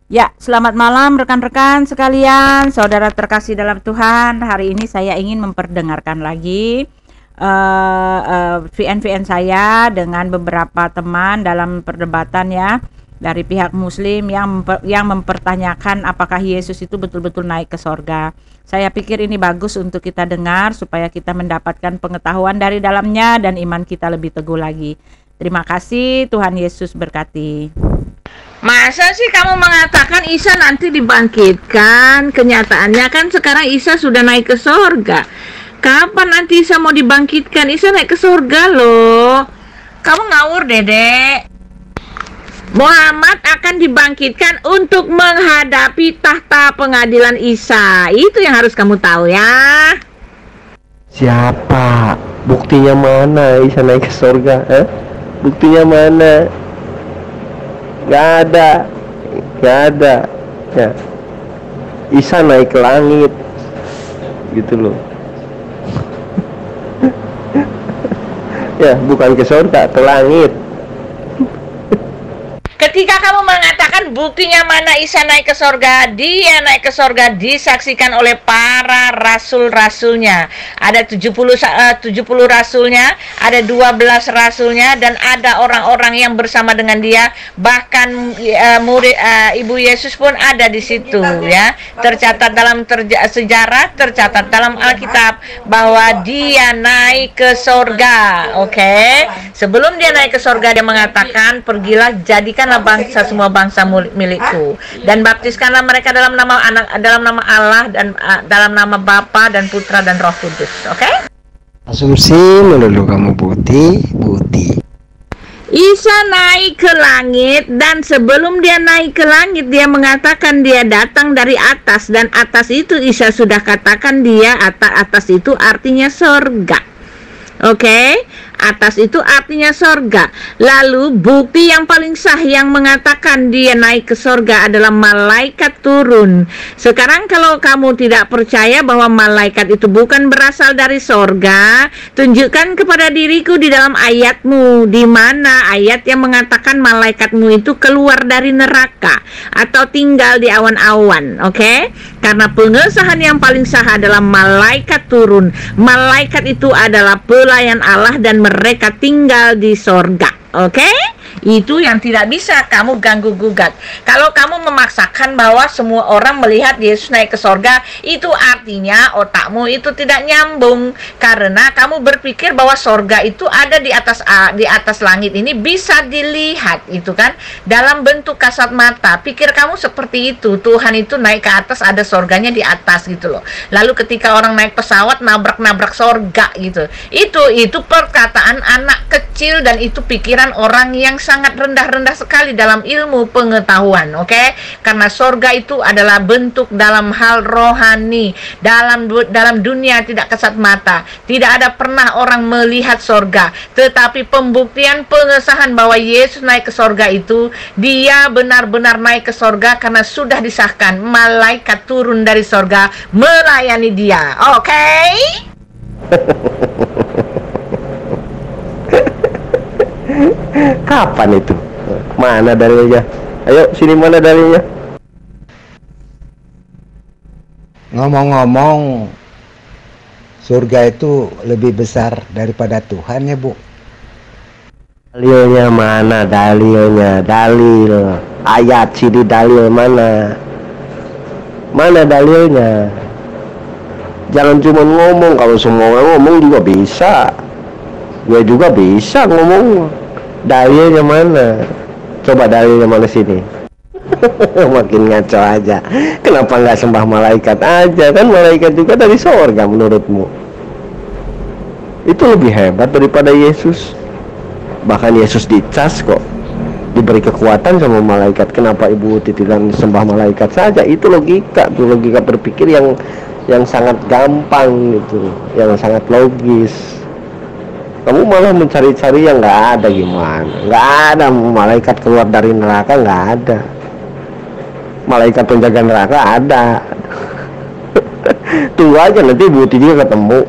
Ya, selamat malam rekan-rekan sekalian, saudara terkasih dalam Tuhan. Hari ini saya ingin memperdengarkan lagi VN saya dengan beberapa teman dalam perdebatan ya dari pihak Muslim yang mempertanyakan apakah Yesus itu betul-betul naik ke sorga. Saya pikir ini bagus untuk kita dengar supaya kita mendapatkan pengetahuan dari dalamnya dan iman kita lebih teguh lagi. Terima kasih, Tuhan Yesus berkati. Masa sih kamu mengatakan Isa nanti dibangkitkan? Kenyataannya kan sekarang Isa sudah naik ke sorga. Kapan nanti Isa mau dibangkitkan? Isa naik ke sorga loh. Kamu ngawur, Dedek. Muhammad akan dibangkitkan untuk menghadapi tahta pengadilan Isa. Itu yang harus kamu tahu ya. Siapa? Buktinya mana Isa naik ke sorga? Buktinya mana? Gak ada ya. Isa naik ke langit gitu loh. Ya, bukan ke surga, ke langit. Ketika kamu mengatakan buktinya mana Isa naik ke sorga, dia naik ke sorga disaksikan oleh para rasul-rasulnya. Ada 70 rasulnya, ada 12 rasulnya, dan ada orang-orang yang bersama dengan dia. Bahkan murid Ibu Yesus pun ada di situ ya. Tercatat dalam sejarah, tercatat dalam Alkitab bahwa dia naik ke sorga. Oke. Sebelum dia naik ke sorga, dia mengatakan, "Pergilah, jadikanlah bangsa semua bangsa milikku, dan baptiskanlah mereka dalam nama Allah dan dalam nama Bapa dan Putra dan Roh Kudus." Oke? Asumsi melulu kamu Budi. Isa naik ke langit, dan sebelum dia naik ke langit dia mengatakan dia datang dari atas, dan atas itu Isa sudah katakan dia atas itu artinya sorga. Oke, atas itu artinya sorga. Lalu bukti yang paling sah yang mengatakan dia naik ke sorga adalah malaikat turun. Sekarang kalau kamu tidak percaya bahwa malaikat itu bukan berasal dari sorga, tunjukkan kepada diriku di dalam ayatmu, di mana ayat yang mengatakan malaikatmu itu keluar dari neraka atau tinggal di awan-awan. Oke, karena pengesahan yang paling sah adalah malaikat turun. Malaikat itu adalah pelayan Allah dan mereka tinggal di sorga. Oke? Itu yang tidak bisa kamu ganggu gugat. Kalau kamu memaksakan bahwa semua orang melihat Yesus naik ke sorga, itu artinya otakmu itu tidak nyambung. Karena kamu berpikir bahwa sorga itu ada di atas langit ini bisa dilihat, itu kan, dalam bentuk kasat mata. Pikir kamu seperti itu. Tuhan itu naik ke atas, ada sorganya di atas gitu loh. Lalu ketika orang naik pesawat nabrak sorga gitu. Itu perkataan anak kecil, dan itu pikiran orang yang sangat rendah sekali dalam ilmu pengetahuan. Oke? Karena sorga itu adalah bentuk dalam hal rohani, dalam dunia tidak kasat mata. Tidak ada pernah orang melihat sorga, tetapi pembuktian pengesahan bahwa Yesus naik ke sorga itu, dia benar-benar naik ke sorga karena sudah disahkan malaikat turun dari sorga melayani dia. Oke? Kapan itu? Mana dalilnya? Ayo sini, mana dalilnya? Ngomong-ngomong, surga itu lebih besar daripada Tuhan ya, Bu? Dalilnya mana? Dalil ayat sini, dalil mana? Mana dalilnya? Jangan cuma ngomong. Kalau semua orang ngomong juga bisa, gue juga bisa ngomong. Dalilnya mana? Coba dalilnya mana sini? Makin ngaco aja. Kenapa nggak sembah malaikat aja? Kan malaikat juga dari sorga menurutmu. Itu lebih hebat daripada Yesus. Bahkan Yesus dicas kok, diberi kekuatan sama malaikat. Kenapa Ibu tidak sembah malaikat saja? Itu logika berpikir yang sangat gampang gitu, yang sangat logis. Kamu malah mencari-cari yang nggak ada. Gimana? Nggak ada malaikat keluar dari neraka, nggak ada. Malaikat penjaga neraka ada. Tunggu aja nanti Ibu Titi ketemu.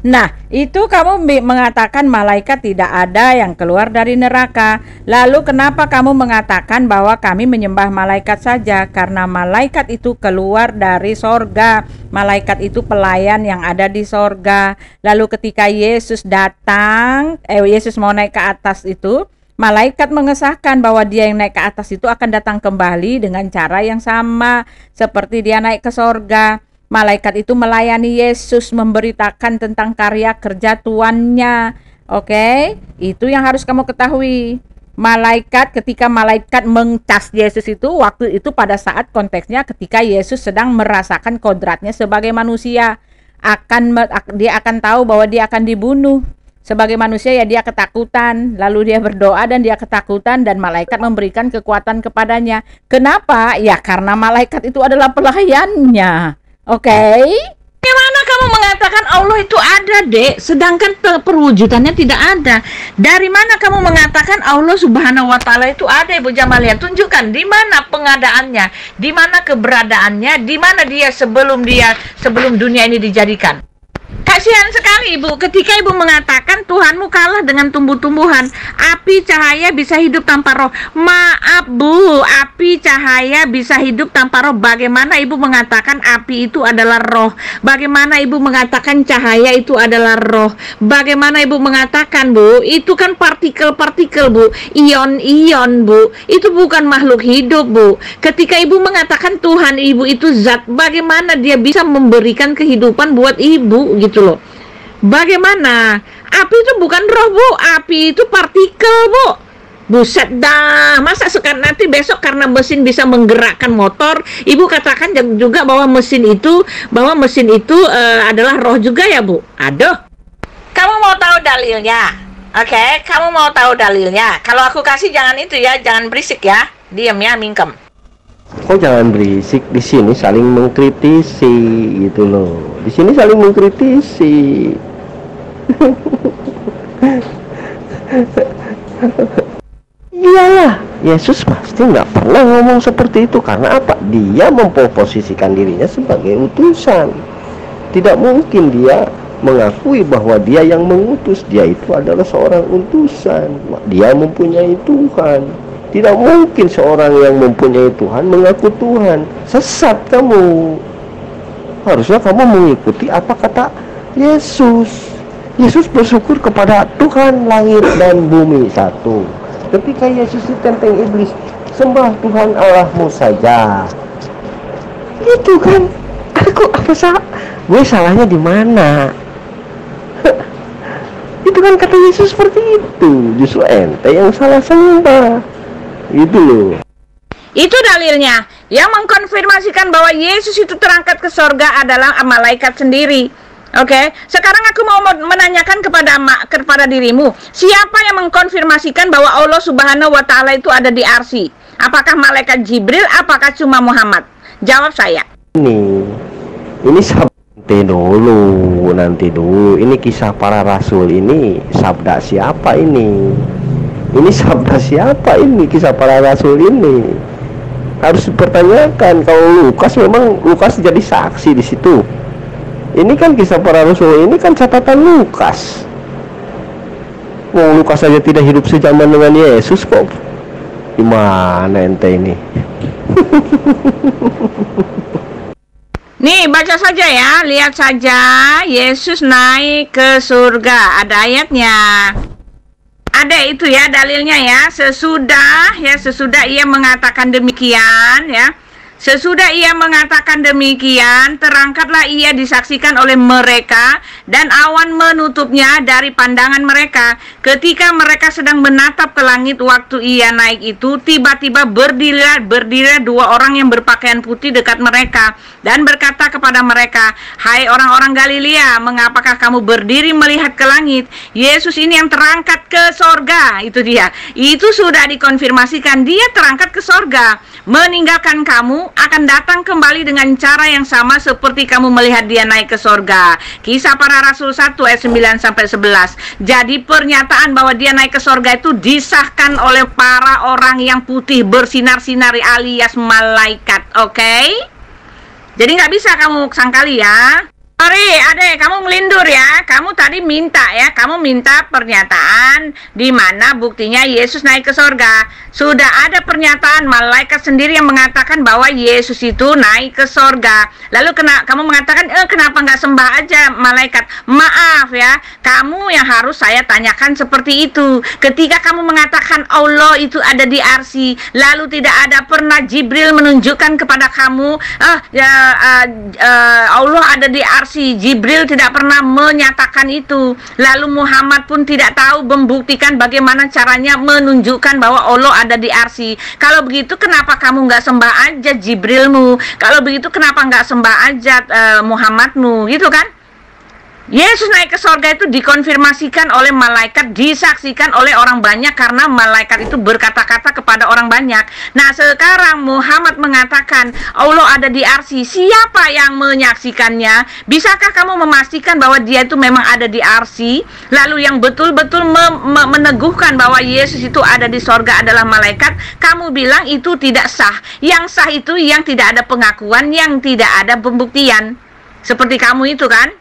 Nah, itu kamu mengatakan malaikat tidak ada yang keluar dari neraka. Lalu kenapa kamu mengatakan bahwa kami menyembah malaikat saja? Karena malaikat itu keluar dari sorga. Malaikat itu pelayan yang ada di sorga. Lalu ketika Yesus datang, Yesus mau naik ke atas itu, malaikat mengesahkan bahwa dia yang naik ke atas itu akan datang kembali dengan cara yang sama seperti dia naik ke sorga. Malaikat itu melayani Yesus, memberitakan tentang karya kerja Tuannya. Oke, itu yang harus kamu ketahui. Ketika malaikat mengcas Yesus itu, waktu itu pada saat konteksnya ketika Yesus sedang merasakan kodratnya sebagai manusia. Dia akan tahu bahwa dia akan dibunuh. Sebagai manusia ya dia ketakutan, lalu dia berdoa dan dia ketakutan dan malaikat memberikan kekuatan kepadanya. Kenapa? Ya karena malaikat itu adalah pelayannya. Oke. Bagaimana kamu mengatakan Allah itu ada, Dek, sedangkan perwujudannya tidak ada? Dari mana kamu mengatakan Allah Subhanahu wa taala itu ada, Ibu Jamalia? Tunjukkan di mana pengadaannya, di mana keberadaannya, di mana dia sebelum dunia ini dijadikan. Kasihan sekali Ibu ketika Ibu mengatakan Tuhanmu kalah dengan tumbuh-tumbuhan. Api cahaya bisa hidup tanpa roh. Maaf Bu, api cahaya bisa hidup tanpa roh. Bagaimana Ibu mengatakan api itu adalah roh? Bagaimana Ibu mengatakan cahaya itu adalah roh? Bagaimana Ibu mengatakan Bu, itu kan partikel-partikel Bu, ion-ion Bu, itu bukan makhluk hidup Bu. Ketika Ibu mengatakan Tuhan Ibu itu zat, bagaimana dia bisa memberikan kehidupan buat Ibu gitu loh. Bagaimana? Api itu bukan roh Bu, api itu partikel Bu. Buset dah, masa sekarang nanti besok karena mesin bisa menggerakkan motor, Ibu katakan juga bahwa mesin itu adalah roh juga ya Bu? Aduh. Kamu mau tahu dalilnya? Oke, kamu mau tahu dalilnya? Kalau aku kasih jangan itu ya, jangan berisik ya, diam ya, mingkem. Kok jangan berisik, di sini saling mengkritisi gitu loh. Di sini saling mengkritisi. Iyalah, Yesus pasti nggak pernah ngomong seperti itu. Karena apa? Dia memposisikan dirinya sebagai utusan. Tidak mungkin dia mengakui bahwa dia yang mengutus. Dia itu adalah seorang utusan. Dia mempunyai Tuhan. Tidak mungkin seorang yang mempunyai Tuhan mengaku Tuhan. Sesat kamu. Harusnya kamu mengikuti apa kata Yesus. Yesus bersyukur kepada Tuhan langit dan bumi satu. Ketika Yesus ditenteng iblis, sembah Tuhan Allahmu saja. Gitu kan? Gue salahnya di mana? Itu kan kata Yesus seperti itu. Justru ente yang salah sembah. Itu loh. Itu dalilnya. Yang mengkonfirmasikan bahwa Yesus itu terangkat ke sorga adalah malaikat sendiri. Oke, sekarang aku mau menanyakan kepada dirimu, siapa yang mengkonfirmasikan bahwa Allah Subhanahu wa taala itu ada di arsy? Apakah malaikat Jibril? Apakah cuma Muhammad? Jawab saya. Ini nanti dulu. Ini kisah para rasul, ini sabda siapa ini? Ini sabda siapa ini? Kisah para rasul ini harus dipertanyakan. Kalau Lukas jadi saksi di situ. Ini kan kisah para rasul, ini kan catatan Lukas. Lukas saja tidak hidup sejaman dengan Yesus kok. Gimana ente ini? Nih, baca saja ya, lihat saja. Yesus naik ke surga, ada ayatnya. Ada itu ya dalilnya ya. Sesudah ia mengatakan demikian ya. Sesudah ia mengatakan demikian, terangkatlah ia disaksikan oleh mereka, dan awan menutupnya dari pandangan mereka. Ketika mereka sedang menatap ke langit waktu ia naik itu, tiba-tiba berdirilah dua orang yang berpakaian putih dekat mereka, dan berkata kepada mereka, "Hai orang-orang Galilea, mengapakah kamu berdiri melihat ke langit? Yesus ini yang terangkat ke sorga." Itu dia. Itu sudah dikonfirmasikan, dia terangkat ke sorga. Meninggalkan kamu, akan datang kembali dengan cara yang sama seperti kamu melihat dia naik ke sorga. Kisah Para Rasul 1 ayat 9-11. Jadi pernyataan bahwa dia naik ke sorga itu disahkan oleh para orang yang putih bersinar-sinari alias malaikat. Oke? Jadi nggak bisa kamu sangkali ya. Sorry, Ade, kamu melindur ya. Kamu tadi minta ya, kamu minta pernyataan di mana buktinya Yesus naik ke sorga. Sudah ada pernyataan malaikat sendiri yang mengatakan bahwa Yesus itu naik ke sorga. Lalu kamu mengatakan, kenapa nggak sembah aja malaikat? Maaf ya, kamu yang harus saya tanyakan seperti itu. Ketika kamu mengatakan Allah itu ada di arsy, lalu tidak ada pernah Jibril menunjukkan kepada kamu, Allah ada di arsy. Jibril tidak pernah menyatakan itu. Lalu Muhammad pun tidak tahu membuktikan bagaimana caranya menunjukkan bahwa Allah ada di arsy. Kalau begitu kenapa kamu nggak sembah aja Jibrilmu? Kalau begitu kenapa nggak sembah aja Muhammadmu? Gitu kan? Yesus naik ke sorga itu dikonfirmasikan oleh malaikat, disaksikan oleh orang banyak karena malaikat itu berkata-kata kepada orang banyak. Nah, sekarang Muhammad mengatakan Allah ada di arsy. Siapa yang menyaksikannya? Bisakah kamu memastikan bahwa dia itu memang ada di arsy? Lalu yang betul-betul meneguhkan bahwa Yesus itu ada di sorga adalah malaikat. Kamu bilang itu tidak sah. Yang sah itu yang tidak ada pengakuan, yang tidak ada pembuktian. Seperti kamu itu kan?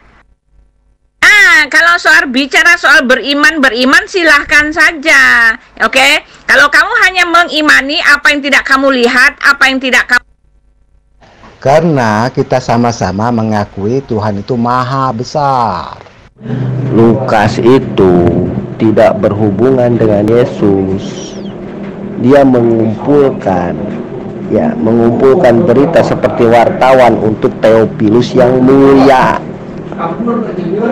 Kalau bicara soal beriman silahkan saja, oke? Kalau kamu hanya mengimani apa yang tidak kamu lihat, apa yang tidak kamu... Karena kita sama-sama mengakui Tuhan itu maha besar. Lukas itu tidak berhubungan dengan Yesus. Dia mengumpulkan berita seperti wartawan untuk Theophilus yang mulia.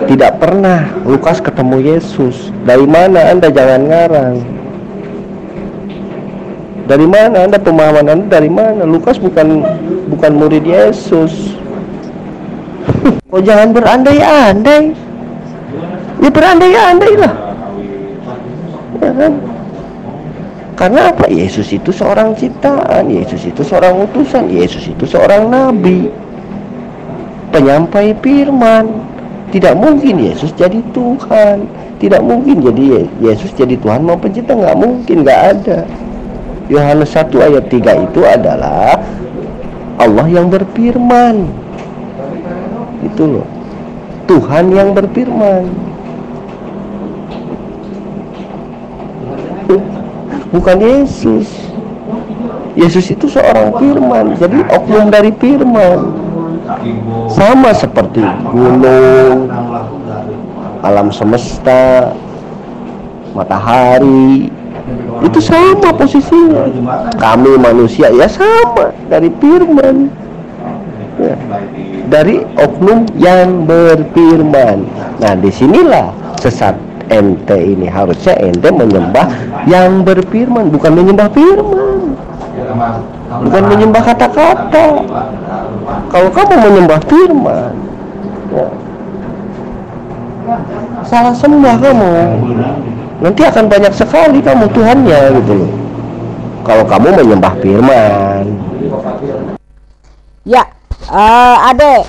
Tidak pernah Lukas ketemu Yesus. Dari mana Anda jangan ngarang? Dari mana Anda pemahaman Anda dari mana? Lukas bukan murid Yesus. Oh, jangan berandai-andai. Ya berandai-andai lah. Ya kan? Karena apa? Yesus itu seorang ciptaan, Yesus itu seorang utusan, Yesus itu seorang nabi, penyampai firman. Tidak mungkin Yesus jadi Tuhan. Tidak mungkin jadi Yesus jadi Tuhan mau pencipta. Nggak mungkin, nggak ada. Yohanes 1 ayat 3 itu adalah Allah yang berfirman. Itu loh, Tuhan yang berfirman, bukan Yesus. Yesus itu seorang firman. Jadi oknum dari firman. Sama seperti gunung, alam semesta, matahari, itu sama posisinya. Kami manusia ya sama, dari firman ya, dari oknum yang berfirman. Nah, disinilah sesat ente ini. Harusnya ente menyembah yang berfirman, bukan menyembah firman, bukan menyembah kata-kata. Kalau kamu menyembah firman, ya, salah sembah kamu. Nanti akan banyak sekali kamu Tuhannya gitu loh. Kalau kamu menyembah firman. Ya, Ade,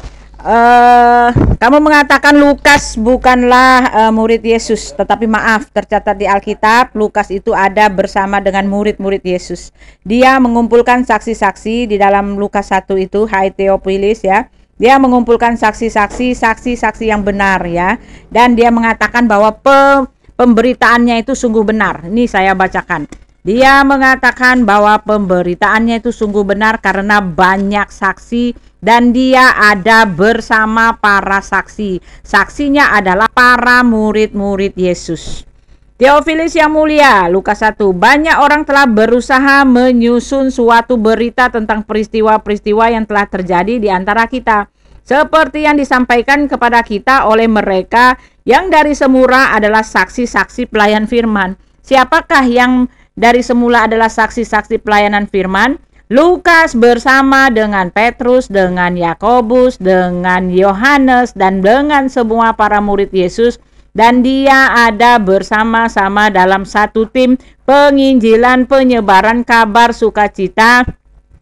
kamu mengatakan Lukas bukanlah murid Yesus, tetapi maaf, tercatat di Alkitab Lukas itu ada bersama dengan murid-murid Yesus. Dia mengumpulkan saksi-saksi di dalam Lukas 1 itu, hai Theophilus ya. Dia mengumpulkan saksi-saksi yang benar ya, dan dia mengatakan bahwa pemberitaannya itu sungguh benar. Ini saya bacakan. Dia mengatakan bahwa pemberitaannya itu sungguh benar karena banyak saksi dan dia ada bersama para saksi. Saksinya adalah para murid-murid Yesus. Theophilus yang mulia, Lukas 1. Banyak orang telah berusaha menyusun suatu berita tentang peristiwa-peristiwa yang telah terjadi di antara kita, seperti yang disampaikan kepada kita oleh mereka yang dari semula adalah saksi-saksi pelayan firman. Siapakah yang dari semula adalah saksi-saksi pelayanan firman? Lukas bersama dengan Petrus, dengan Yakobus, dengan Yohanes, dan dengan semua para murid Yesus. Dan dia ada bersama-sama dalam satu tim penginjilan, penyebaran kabar sukacita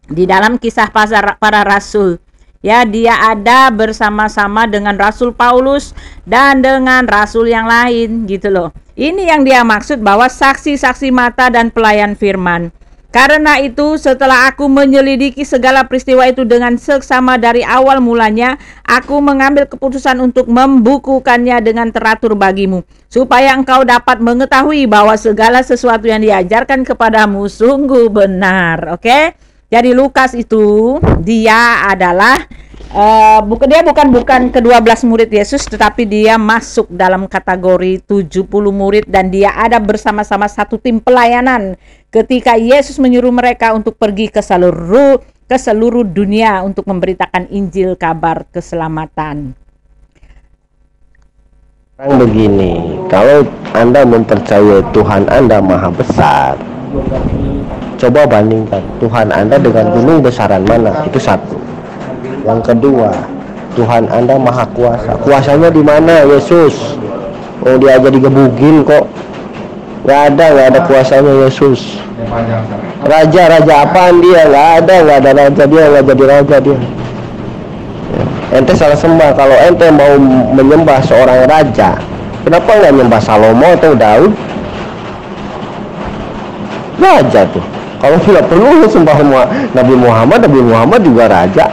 di dalam kisah para rasul. Ya, dia ada bersama-sama dengan Rasul Paulus dan dengan rasul yang lain gitu loh. Ini yang dia maksud bahwa saksi-saksi mata dan pelayan firman. Karena itu setelah aku menyelidiki segala peristiwa itu dengan seksama dari awal mulanya, aku mengambil keputusan untuk membukukannya dengan teratur bagimu, supaya engkau dapat mengetahui bahwa segala sesuatu yang diajarkan kepadamu sungguh benar. Oke? Jadi Lukas itu dia adalah bukan ke-12 murid Yesus, tetapi dia masuk dalam kategori 70 murid dan dia ada bersama-sama satu tim pelayanan ketika Yesus menyuruh mereka untuk pergi ke seluruh dunia untuk memberitakan Injil, kabar keselamatan. Begini, kalau Anda mempercayai Tuhan Anda maha besar, coba bandingkan Tuhan Anda dengan gunung besaran mana? Itu satu. Yang kedua, Tuhan Anda maha kuasa. Kuasanya di mana? Yesus. Oh, dia aja digebugin kok. Nggak ada kuasanya Yesus. Raja apaan dia? Nggak ada raja dia, nggak jadi raja dia. Ente salah sembah. Kalau ente mau menyembah seorang raja, kenapa nggak nyembah Salomo atau Daud? Raja tuh. Kalau tidak perlu sembah Nabi Muhammad juga raja.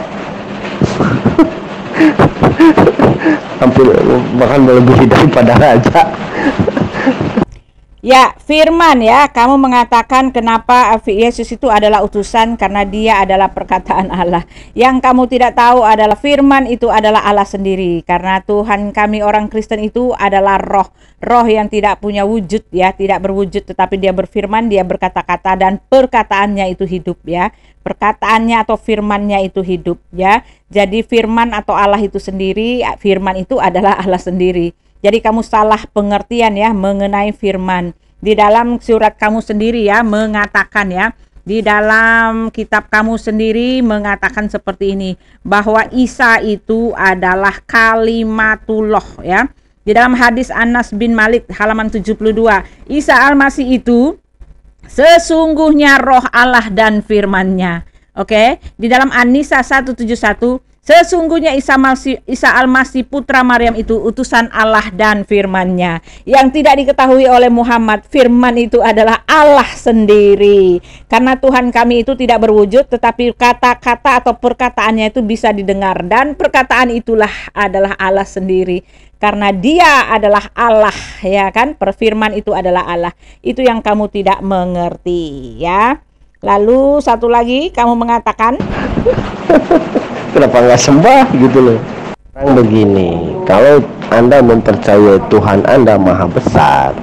Hampir bahkan melebihi daripada raja. Ya, firman ya, kamu mengatakan kenapa Yesus itu adalah utusan karena dia adalah perkataan Allah. Yang kamu tidak tahu adalah firman itu adalah Allah sendiri. Karena Tuhan kami orang Kristen itu adalah roh. Roh yang tidak punya wujud ya, tidak berwujud tetapi dia berfirman, dia berkata-kata dan perkataannya itu hidup ya. Perkataannya atau firmannya itu hidup ya. Jadi firman atau Allah itu sendiri, firman itu adalah Allah sendiri. Jadi kamu salah pengertian ya mengenai firman. Di dalam surat kamu sendiri ya mengatakan ya, di dalam kitab kamu sendiri mengatakan seperti ini, bahwa Isa itu adalah kalimatullah ya. Di dalam hadis Anas bin Malik halaman 72, Isa Al-Masih itu sesungguhnya roh Allah dan firman-Nya. Oke, di dalam An-Nisa 171, sesungguhnya Isa Al-Masih putra Maryam itu utusan Allah dan firman-Nya. Yang tidak diketahui oleh Muhammad, firman itu adalah Allah sendiri. Karena Tuhan kami itu tidak berwujud, tetapi kata-kata atau perkataannya itu bisa didengar. Dan perkataan itulah adalah Allah sendiri. Karena dia adalah Allah, ya kan? Perfirman itu adalah Allah. Itu yang kamu tidak mengerti, ya. Lalu satu lagi kamu mengatakan kenapa nggak sembah gitu loh. Orang begini, kalau Anda mempercayai Tuhan Anda maha besar,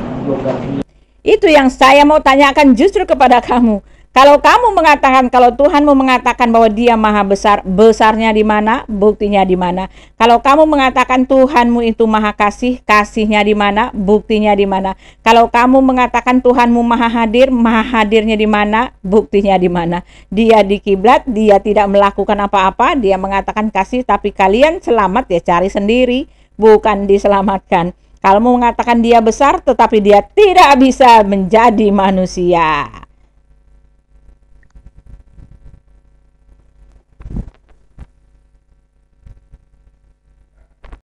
itu yang saya mau tanyakan justru kepada kamu. Kalau kamu mengatakan, kalau Tuhanmu mengatakan bahwa dia maha besar, besarnya di mana? Buktinya di mana? Kalau kamu mengatakan Tuhanmu itu maha kasih, kasihnya di mana? Buktinya di mana? Kalau kamu mengatakan Tuhanmu maha hadir, maha hadirnya di mana? Buktinya di mana? Dia di kiblat, dia tidak melakukan apa-apa, dia mengatakan kasih, tapi kalian selamat ya cari sendiri, bukan diselamatkan. Kalau mau mengatakan dia besar, tetapi dia tidak bisa menjadi manusia.